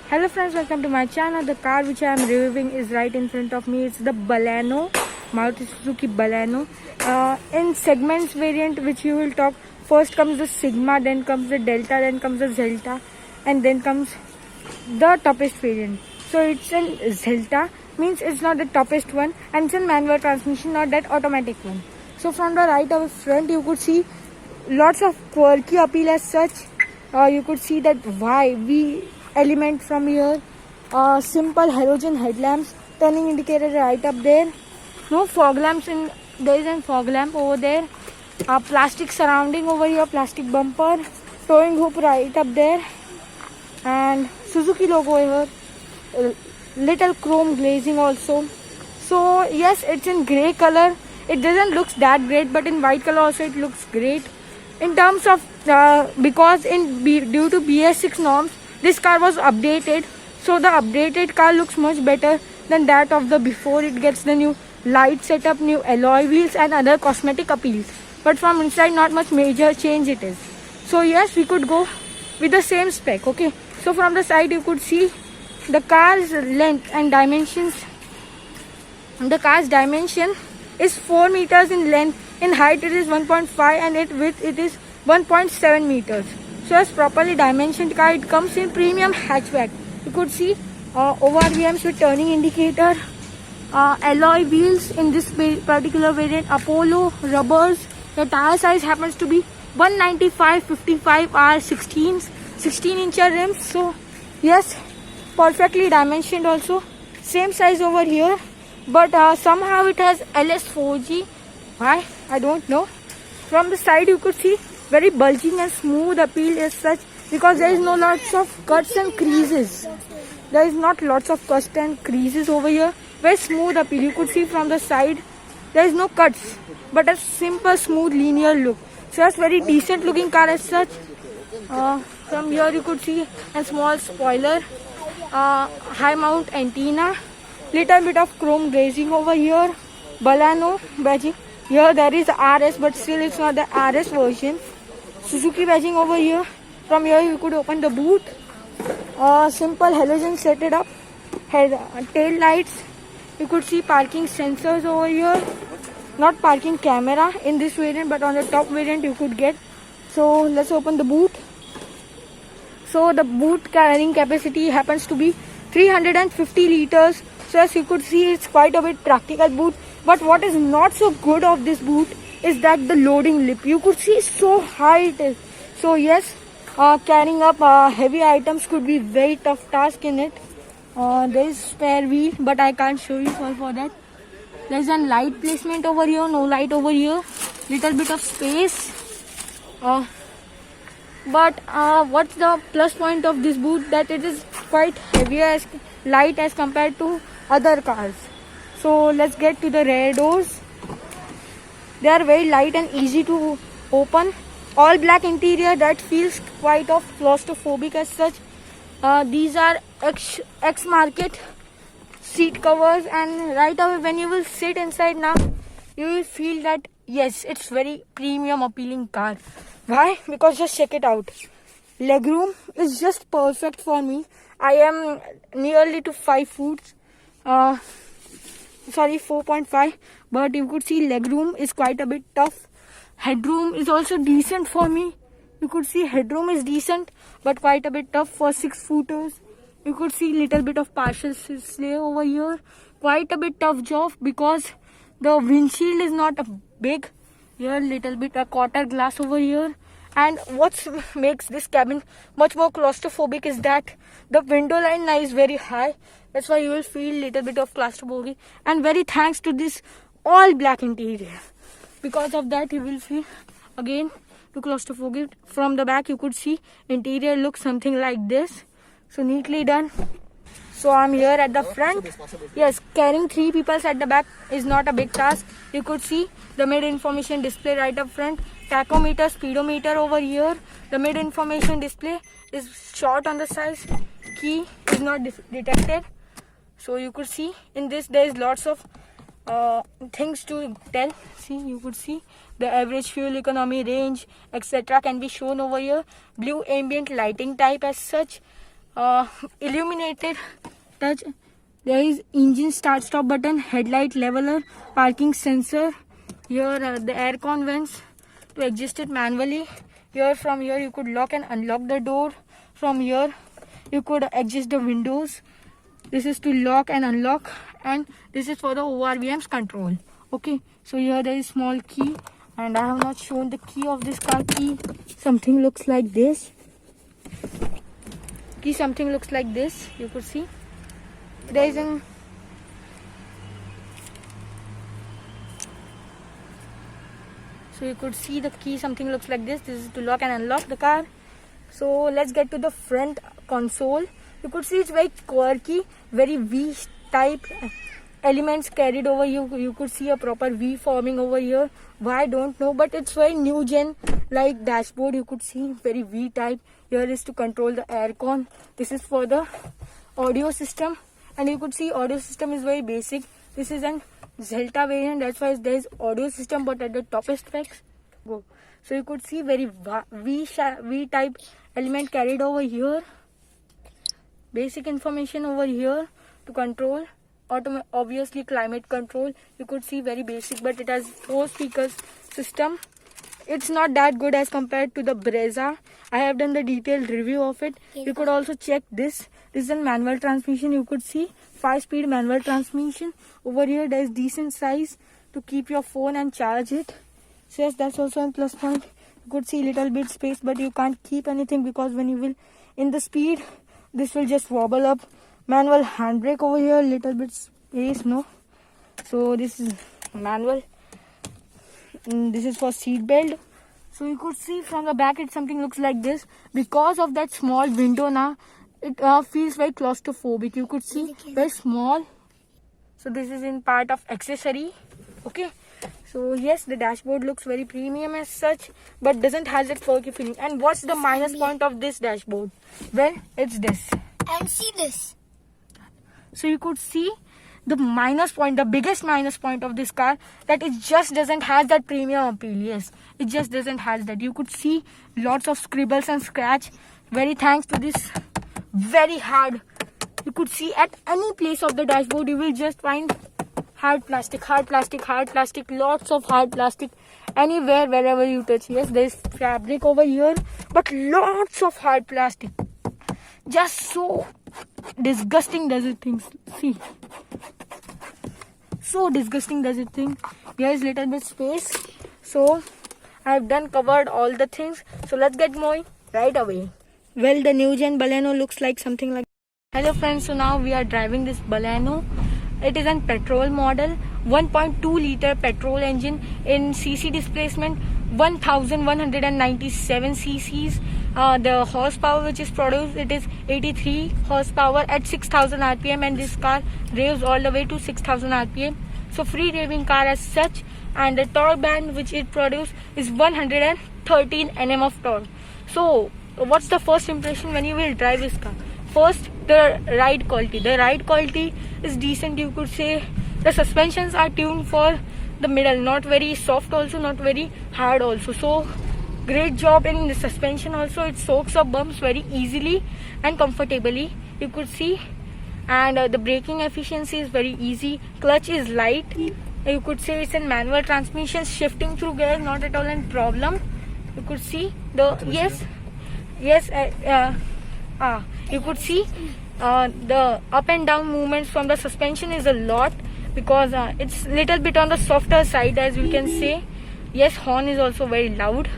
Hello friends, welcome to my channel. The car which I am reviewing is right in front of me. It's the Baleno, Maruti Suzuki Baleno. In segments variant which you will talk, first comes the Sigma, then comes the Delta, then comes the Zelta, and then comes the toughest variant. So it's an Zelta, means it's not the toughest one, and it's a manual transmission, not that automatic one. So from the right of front you could see lots of quirky appeal as such. You could see that YV element from here, simple halogen headlamps, turning indicator right up there, no fog lamps there is a fog lamp over there, plastic surrounding over here, plastic bumper, towing hook right up there, and Suzuki logo here, little chrome glazing also. So yes, it's in grey color. It doesn't look that great, but in white color also it looks great. In terms of because due to BS6 norms, this car was updated, so the updated car looks much better than that of the before. It gets the new light setup, new alloy wheels and other cosmetic appeals, but from inside not much major change it is. So yes, we could go with the same spec. Okay, so from the side you could see the car's length and dimensions. The car's dimension is 4 meters in length, in height it is 1.5, and in width it is 1.7 meters. So as properly dimensioned car, it comes in premium hatchback. You could see ORVMs with turning indicator, alloy wheels in this particular variant, Apollo rubbers. The tire size happens to be 195/55 R 16-inch rims. So yes, perfectly dimensioned also. Same size over here, but somehow it has LS4G. Why? I don't know. From the side you could see very bulging and smooth appeal as such, because there is no lots of cuts and creases. There is not lots of cuts and creases over here. Very smooth appeal. You could see from the side there is no cuts, but a simple smooth linear look. So that's very decent looking car as such. From here you could see a small spoiler, high mount antenna, little bit of chrome glazing over here, Baleno badging. Here there is RS, but still it's not the RS version. Suzuki badging over here. From here you could open the boot. Simple halogen set it up. Tail lights. You could see parking sensors over here. Not parking camera in this variant, but on the top variant you could get. So let's open the boot. So the boot carrying capacity happens to be 350 liters. So as you could see, it's quite a bit practical boot. But what is not so good of this boot is that the loading lip, you could see so high it is. So yes, carrying up heavy items could be very tough task in it. There is spare wheel, but I can't show you all for that. There is a light placement over here, no light over here. Little bit of space. But what's the plus point of this boot? That it is quite heavier, light as compared to other cars. So let's get to the rear doors. They are very light and easy to open. All black interior that feels quite of claustrophobic as such. These are X market seat covers, and right away when you will sit inside now, you will feel that yes, it's very premium appealing car. Why? Because just check it out. Legroom is just perfect for me. I am nearly to 5 foot. 4.5, but you could see legroom is quite a bit tough. Headroom is also decent for me. You could see headroom is decent, but quite a bit tough for 6-footers. You could see little bit of partial slay over here. Quite a bit tough job because the windshield is not a big. Here little bit a quarter glass over here. And what makes this cabin much more claustrophobic is that the window line is very high. That's why you will feel little bit of claustrophobic. And very thanks to this all black interior. Because of that you will feel again to claustrophobic. From the back you could see interior looks something like this. So neatly done. So I'm here at the front. Yes, carrying 3 people at the back is not a big task. You could see the mid information display right up front. Tachometer, speedometer over here. The mid information display is short on the size. Key is not detected. So you could see in this there is lots of things to tell. See, you could see the average fuel economy, range, etc. can be shown over here. Blue ambient lighting type as such. illuminated touch. There is engine start stop button, headlight leveler, parking sensor. Here the air con vents to adjust it manually. Here from here you could lock and unlock the door. From here you could adjust the windows. This is to lock and unlock, and this is for the ORVM's control. Okay, so here there is small key, and I have not shown the key of this car. Key something looks like this. Key something looks like this. You could see there is an so you could see the key something looks like this. This is to lock and unlock the car. So let's get to the front console. You could see it's very quirky, very V type elements carried over. You could see a proper V forming over here. Why I don't know, but it's very new gen like dashboard. You could see very V type. Here is to control the air con. This is for the audio system, and you could see audio system is very basic. This is an Zelta variant, that's why there is audio system, but at the toppest specs. Go. So you could see very V type element carried over here. Basic information over here to control. Obviously climate control. You could see very basic, but it has 4 speakers system. It's not that good as compared to the Brezza. I have done the detailed review of it. You could also check this. This is a manual transmission. You could see 5-speed manual transmission. Over here there is decent size to keep your phone and charge it. So yes, that's also a plus point. You could see little bit space, but you can't keep anything because when you will in the speed, this will just wobble up. Manual handbrake over here, little bit space, no. So this is manual. This is for seat belt. So you could see from the back it something looks like this. Because of that small window now, it feels very claustrophobic. You could see very small. So this is in part of accessory. Okay. So yes, the dashboard looks very premium as such, but doesn't has that quirky feeling. And what's the minus point of this dashboard? Well, it's this. And see this. So you could see the minus point, the biggest minus point of this car, that it just doesn't have that premium appeal. Yes, it just doesn't have that. You could see lots of scribbles and scratch. Very thanks to this very hard. You could see at any place of the dashboard you will just find hard plastic, lots of hard plastic anywhere, wherever you touch. Yes, there is fabric over here, but lots of hard plastic. Just so disgusting does it think. See, so disgusting does it think. Here is little bit space. So I have done covered all the things. So let's get moving right away. Well, the new gen Baleno looks like something like. Hello friends, so now we are driving this Baleno. It is a petrol model, 1.2 liter petrol engine in cc displacement 1197 cc's. The horsepower which is produced, it is 83 horsepower at 6000 rpm, and this car raves all the way to 6000 rpm. So free raving car as such, and the torque band which it produces is 113 Nm of torque. So what's the first impression when you will drive this car? First, the ride quality. The ride quality is decent. You could say the suspensions are tuned for the middle, not very soft also, not very hard also. So great job in the suspension also. It soaks up bumps very easily and comfortably, you could see. And the braking efficiency is very easy. Clutch is light. You could say it's a manual transmission. Shifting through gears not at all a problem. You could see the you could see the up and down movements from the suspension is a lot, because it's little bit on the softer side, as you can say. Yes, horn is also very loud.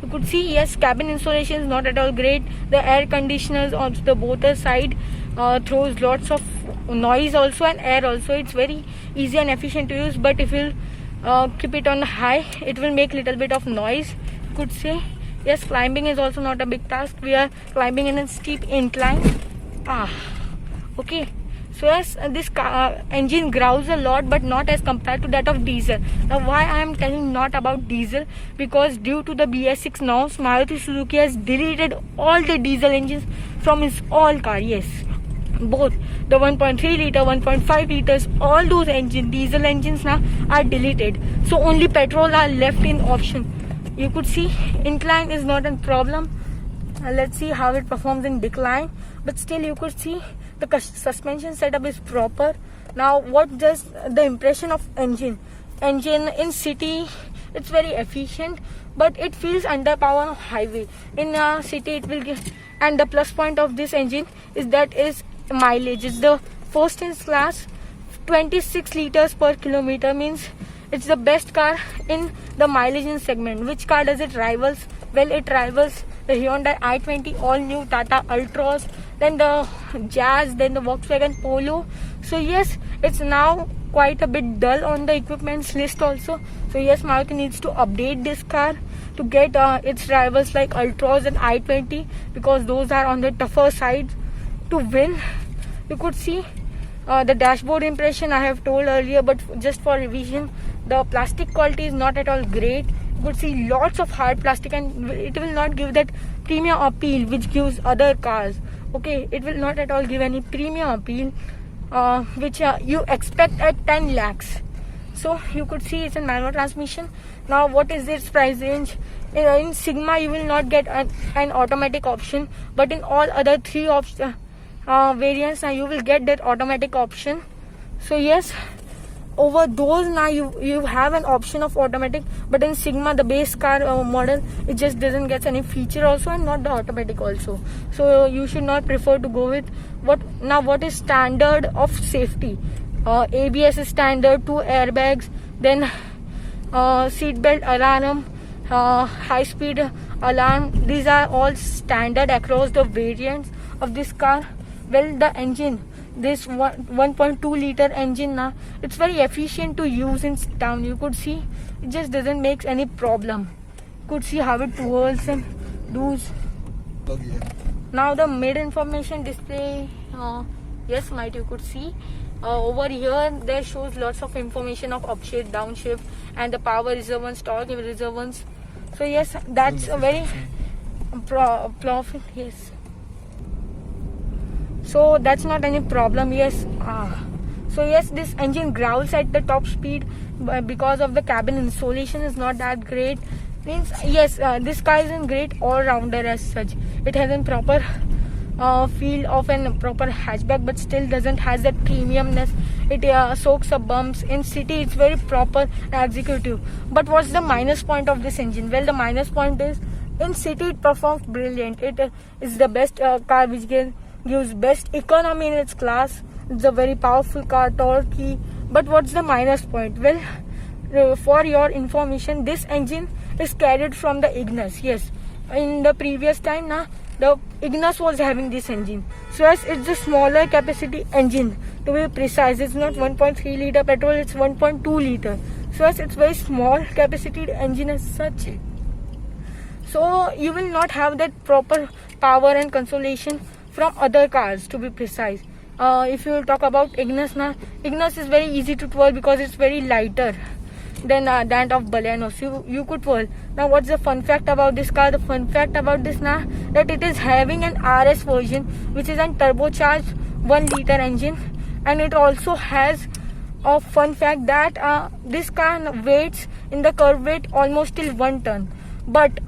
You could see, yes, cabin insulation is not at all great. The air conditioners on the both side throws lots of noise also and air also. It's very easy and efficient to use, but if you keep it on high, it will make little bit of noise, you could say. Yes, climbing is also not a big task. We are climbing in a steep incline. Okay. So yes, this engine growls a lot, but not as compared to that of diesel. Now why I am telling not about diesel? Because due to the BS6 norms, Maruti Suzuki has deleted all the diesel engines from its all car. Yes, both the 1.3 liter, 1.5 liters, all those diesel engines now are deleted. So only petrol are left in option. You could see incline is not a problem. Let's see how it performs in decline. but still you could see the suspension setup is proper. Now what does the impression of engine in city, it's very efficient, but it feels underpowered on highway. In a city it will give, and the plus point of this engine is that is mileage. It's the first in class, 26 liters per kilometer, means it's the best car in the mileage in segment. Which car does it rivals? Well, it rivals the Hyundai i20, all new Tata Ultros, then the Jazz, then the Volkswagen Polo. So yes, it's now quite a bit dull on the equipments list also. So yes, Maruti needs to update this car to get its rivals like Ultros and i20, because those are on the tougher side to win. You could see the dashboard impression I have told earlier, but just for revision, the plastic quality is not at all great. You could see lots of hard plastic, and it will not give that premium appeal which gives other cars. Okay, it will not at all give any premium appeal which you expect at 10 lakhs. So you could see it's a manual transmission. Now what is its price range? In Sigma you will not get an automatic option, but in all other three variants now you will get that automatic option. So yes, over those now you have an option of automatic, but in Sigma, the base car model, it just doesn't get any feature also, and not the automatic also. So you should not prefer to go with what is standard of safety. ABS is standard, 2 airbags, then seat belt alarm, high speed alarm. These are all standard across the variants of this car. Well, the engine, this 1.2 liter engine now, it's very efficient to use in town. You could see it just doesn't make any problem. You could see how it twirls and does. Now the mid information display, yes, might you could see over here there shows lots of information of upshift, downshift, and the power reservoirs, torque reservoirs. So yes, that's a very profit. Yes. So that's not any problem. Yes. So yes, this engine growls at the top speed because of the cabin insulation is not that great. Means yes, this car is in great all-rounder as such. It has a proper feel of a proper hatchback, but still doesn't has that premiumness. It soaks up bumps. In city it's very proper and executive. But what's the minus point of this engine? Well, the minus point is in city it performs brilliant. It is the best car which gives best economy in its class. It's a very powerful car, torquey. But what's the minus point? Well, for your information, this engine is carried from the Ignis. Yes, in the previous time now, the Ignis was having this engine. So yes, it's a smaller capacity engine, to be precise. It's not 1.3 liter petrol, it's 1.2 liter. So yes, it's very small capacity engine as such. So you will not have that proper power and consolation from other cars, to be precise. If you talk about Ignis now, Ignis is very easy to twirl because it's very lighter than that of Baleno. So you could twirl. Now what's the fun fact about this car? The fun fact about this now, that it is having an RS version which is a turbocharged 1 liter engine, and it also has a fun fact that this car weights in the curve weight almost till 1 ton, but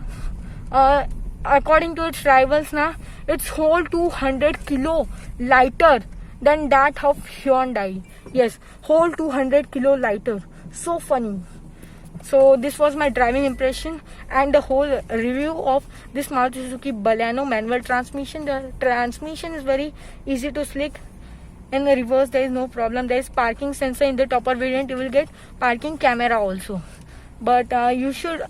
according to its rivals now, it's whole 200 kilo lighter than that of Hyundai. Yes, whole 200 kilo lighter. So funny. So this was my driving impression and the whole review of this Maruti Suzuki Baleno manual transmission. The transmission is very easy to slick. In the reverse there is no problem. There is parking sensor. In the topper variant you will get parking camera also. But you should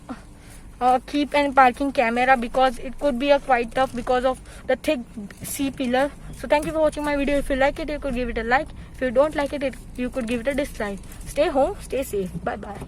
keep an parking camera because it could be quite tough because of the thick C-pillar. So thank you for watching my video. If you like it, you could give it a like. If you don't like it, you could give it a dislike. Stay home, stay safe. Bye bye.